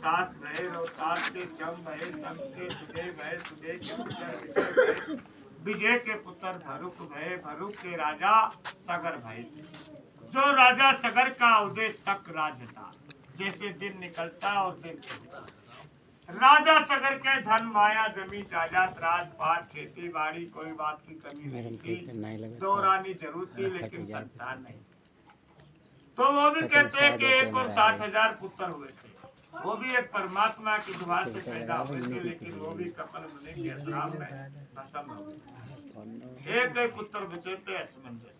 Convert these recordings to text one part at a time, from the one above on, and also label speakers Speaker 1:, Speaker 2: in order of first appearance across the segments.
Speaker 1: रोहतास भय, रोहतास के चम भय, चम के सुबह भय, सुबह के पुत्र विजय भय, विजय के पुत्र भरुक भय, भरुक के राजा सगर भय। जो राजा सगर का उद्देश्य तक राज था, जैसे दिन निकलता और दिन चलता। राजा सगर के धन माया जमीन जायदाद राजपाट खेती बाड़ी कोई बात की कमी नहीं थी। दो रानी जरूर थी लेकिन संतान नहीं। तो वो भी कहते हैं कि 1,60,000 पुत्र हुए थे। वो भी एक परमात्मा की दुआ से पैदा हुए थे, लेकिन वो भी कपिल मुनि के श्राप में भस्म हो गए। एक पुत्र बचे थे असमंजस।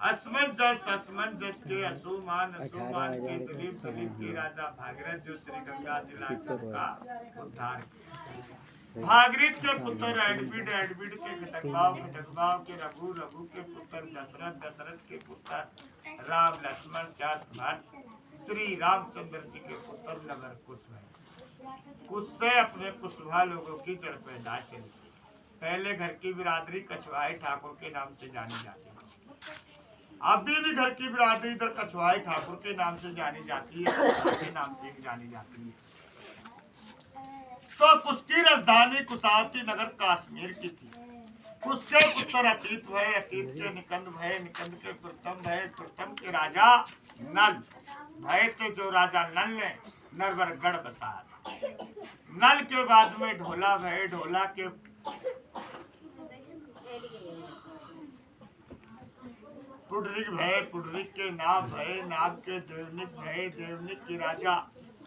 Speaker 1: असमंजस के असुमान के दिलीप के राजा भागीरथ जो श्री गंगा जिला का उद्धार किया। भागीरथ के पुत्र एडबिड के घटकबाव के रघु के पुत्र दशरथ के पुत्र राम लक्ष्मण भरत श्री रामचंद्र जी के पुत्र नगर कुश से अपने कुशवाहा लोगों की जड़ पैदा चली। पहले घर की बिरादरी कछवाई ठाकुर के नाम से जानी जाती है। अभी भी घर की बिरादरी इधर कछवाई ठाकुर के नाम से जानी जाती है, के नाम से भी जानी जाती है। तो कुश की राजधानी कुशावती नगर कश्मीर की थी। कुश के पुत्र अतीत भय, अतीत के निकंद भय, निकंद के प्रथम भय, प्रथम के राजा नल भय थे। जो राजा नल ने नरवरगढ़ बसाया था। नल के बाद में ढोला भय, ढोला के पुडरिक भय, पुडरिक के नाग भय, नाग के देवनिक भय, देवनिक के राजा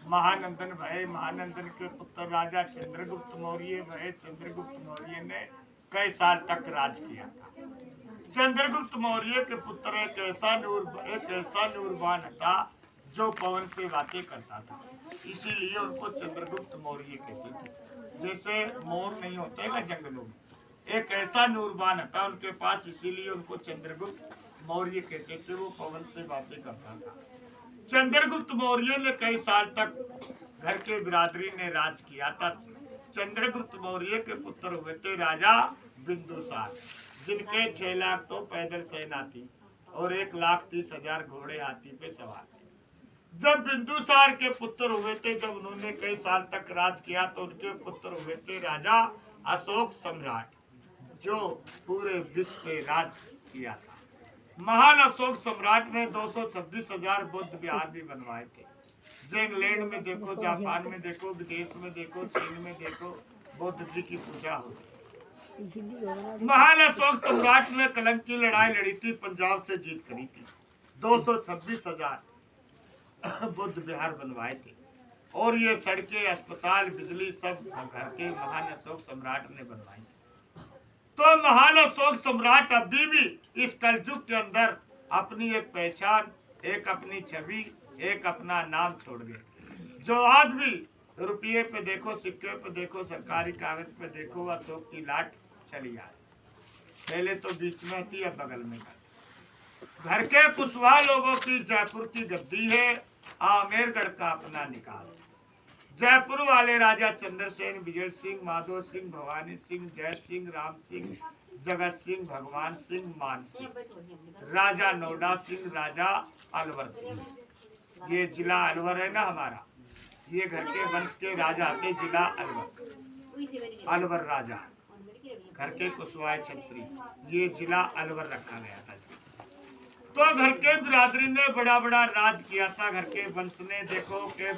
Speaker 1: महानंदन भय, महानंदन के पुत्र राजा चंद्रगुप्त मौर्य भय। चंद्रगुप्त मौर्य ने कई साल तक राज किया था। चंद्रगुप्त मौर्य के पुत्र एक ऐसा नूरबान था जो पवन से बातें करता था, इसीलिए उनको चंद्रगुप्त मौर्य कहते थे। जैसे मोर नहीं होते ना जंगलों में, एक ऐसा नूरबान था उनके पास, इसीलिए उनको चंद्रगुप्त मौर्य कहते थे। वो पवन से बातें करता था। चंद्रगुप्त मौर्य ने कई साल तक घर के बिरादरी ने राज किया था। चंद्रगुप्त मौर्य के पुत्र हुए थे राजा बिंदुसार, जिनके 6 लाख तो पैदल सेना थी और 1,30,000 घोड़े हाथी पे सवार थे। जब बिंदुसार के पुत्र हुए थे, जब उन्होंने कई साल तक राज किया, तो उनके पुत्र हुए थे राजा अशोक सम्राट, जो पूरे विश्व पे राज किया था। महान अशोक सम्राट ने 226,000 बौद्ध विहार भी बनवाए थे। जो इंग्लैंड में देखो, जापान में देखो, विदेश में देखो, चीन में देखो, बुद्ध जी की पूजा होती। महान अशोक सम्राट ने कलंक की लड़ाई लड़ी थी, पंजाब से जीत करी थी। 226,000 बुद्ध विहार बनवाए थे और ये सड़कें, अस्पताल, बिजली सब घर के महान अशोक सम्राट ने बनवाई। तो महान अशोक सम्राट अभी भी इस कलयुग के अंदर अपनी एक पहचान, एक अपनी छवि, एक अपना नाम छोड़ गए। जो आज भी रुपये पे देखो, सिक्के पे देखो, सरकारी कागज पे देखो, अशोक की लाट चली आ रही। पहले तो बीच में थी, अब बगल में घर के कुशवाहा लोगों की जयपुर की गद्दी है, आमेरगढ़ का अपना निकाल। जयपुर वाले राजा चंद्रसेन, विजय सिंह, माधो सिंह, भवानी सिंह, जय सिंह, राम सिंह, जगत सिंह, भगवान सिंह, मान सिंह, राजा नोडा सिंह, राजा अलवर सिंह। ये जिला अलवर है ना हमारा, ये घर के वंश के राजा थे। जिला अलवर, अलवर राजा घर के कुशवाहा छत्री, ये जिला अलवर रखा गया था। तो घर के बिरादरी ने बड़ा बड़ा राज किया था। घर के वंश ने देखो के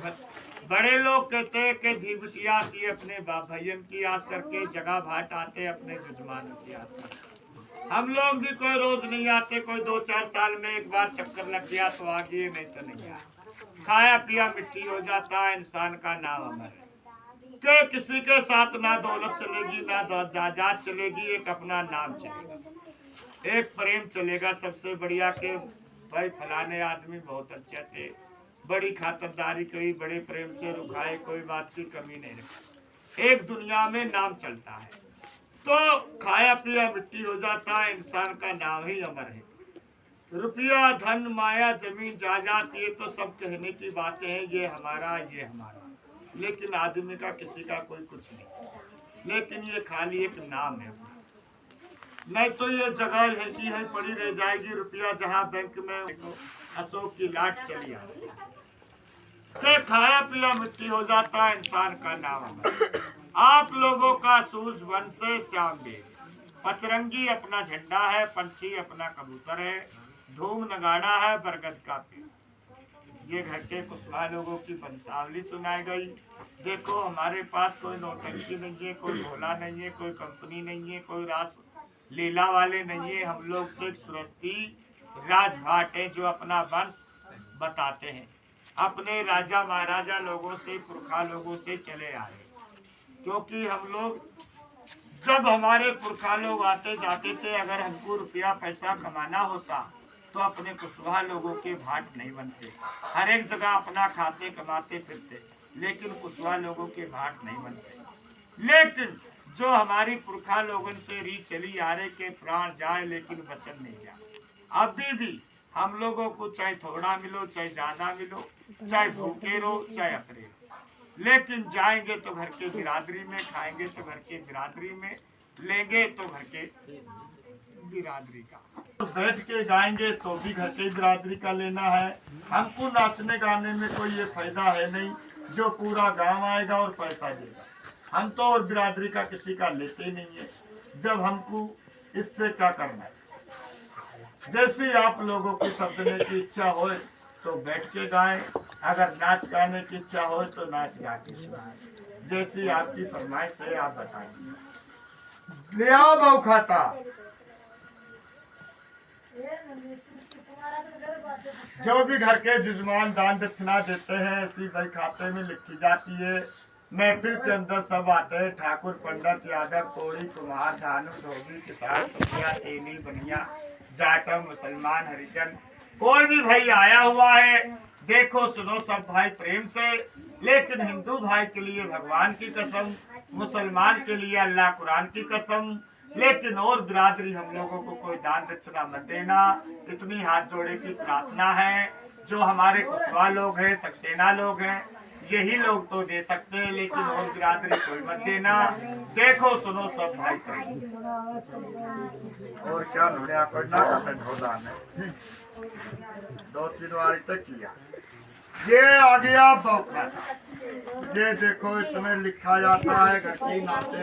Speaker 1: बड़े लोग कहते कि धी बिटिया आती अपने बाप भैयन की आस करके, जगह भाट आते अपने जजमान की आस करके। हम लोग भी कोई रोज नहीं आते, कोई 2-4 साल में एक बार चक्कर लग गया तो आ गए, नहीं तो नहीं आए। खाया पिया मिट्टी हो जाता है, इंसान का नाम अमर है। के किसी के साथ ना दौलत चलेगी, ना जायदाद चलेगी, एक अपना नाम चलेगा, एक प्रेम चलेगा। सबसे बढ़िया के भाई फलाने आदमी बहुत अच्छे थे, बड़ी खातिरदारी करी, बड़े प्रेम से रुखाए, कोई बात की कमी नहीं रखी, एक दुनिया में नाम चलता है। तो खाया पिया मिट्टी हो जाता है, इंसान का नाम ही अमर है। रुपया, धन, माया, जमीन, जायदाद, ये तो सब कहने की बातें हैं, ये हमारा, ये हमारा, लेकिन आदमी का किसी का कोई कुछ नहीं। लेकिन ये खाली एक नाम है, नहीं तो ये जगह है कि है पड़ी रह जाएगी। रुपया जहाँ बैंक में, अशोक की लाट चली आ रही है। के खाया पिया मिट्टी हो जाता है इंसान का नाम अमर। आप लोगों का सूझ वन से श्याम बेग, पचरंगी अपना झंडा है, पंछी अपना कबूतर है, धूम नगाड़ा है बरगद का पेड़। ये घर के कुशवाहा लोगों की वंशावली सुनाई गई। देखो हमारे पास कोई नौटंकी नहीं है, कोई भोला नहीं है, कोई कंपनी नहीं है, कोई रास लीला वाले नहीं है। हम लोग एक सुरस्ती राजभाट है जो अपना वंश बताते हैं, अपने राजा महाराजा लोगों से पुरखा लोगों से चले आए। क्योंकि हम लोग जब हमारे पुरखा लोग आते जाते थे, अगर हमको रुपया पैसा कमाना होता तो अपने कुशवाहा लोगों के भाट नहीं बनते। हर एक जगह अपना खाते कमाते फिरते, लेकिन कुशवाहा लोगों के भाट नहीं बनते। लेकिन जो हमारी पुरखा लोगों से री चली आ रहे के प्राण जाए लेकिन वचन नहीं जाए। अभी भी हम लोगों को चाहे थोड़ा मिलो चाहे ज्यादा मिलो, चाहे भूखे रहो चाहे अकड़े रहो, लेकिन जाएंगे तो घर के बिरादरी में, खाएंगे तो घर के बिरादरी में, लेंगे तो घर के बिरादरी का, तो बैठ के गाएंगे तो भी घर के बिरादरी का लेना है। हमको नाचने गाने में कोई ये फायदा है नहीं जो पूरा गांव आएगा और पैसा देगा। हम तो और बिरादरी का किसी का लेते नहीं है। जब हमको इससे क्या करना है, जैसे आप लोगों की समझने की इच्छा हो तो बैठ के गाएं, अगर नाच गाने की इच्छा हो तो नाच गा के सुनाएं। जैसी आपकी फरमाइश है आप बताइए। ले आओ बहु खाता। जो भी घर के जजमान दान दक्षिणा देते हैं ऐसी भाई खाते में लिखी जाती है। महफिल के अंदर सब आते हैं, ठाकुर पंडित यादव कोड़ी कुमार धानु धोबी किसान सतिया तेली बनिया जाटव मुसलमान हरिजन, कोई भी भाई आया हुआ है। देखो सुनो सब भाई प्रेम से, लेकिन हिंदू भाई के लिए भगवान की कसम, मुसलमान के लिए अल्लाह कुरान की कसम, लेकिन और बिरादरी हम लोगों को कोई दान दक्षिणा मत देना। इतनी हाथ जोड़े की प्रार्थना है। जो हमारे कुशवाहा लोग हैं, सक्सेना लोग हैं, यही लोग तो दे सकते हैं, लेकिन और बिरादरी कोई मत देना। देखो सुनो सब भाई और क्या ढूंढा करना ढोला में 2-3 बार तक किया। ये आ गया बौखा। ये देखो इसमें लिखा जाता है घर की नाते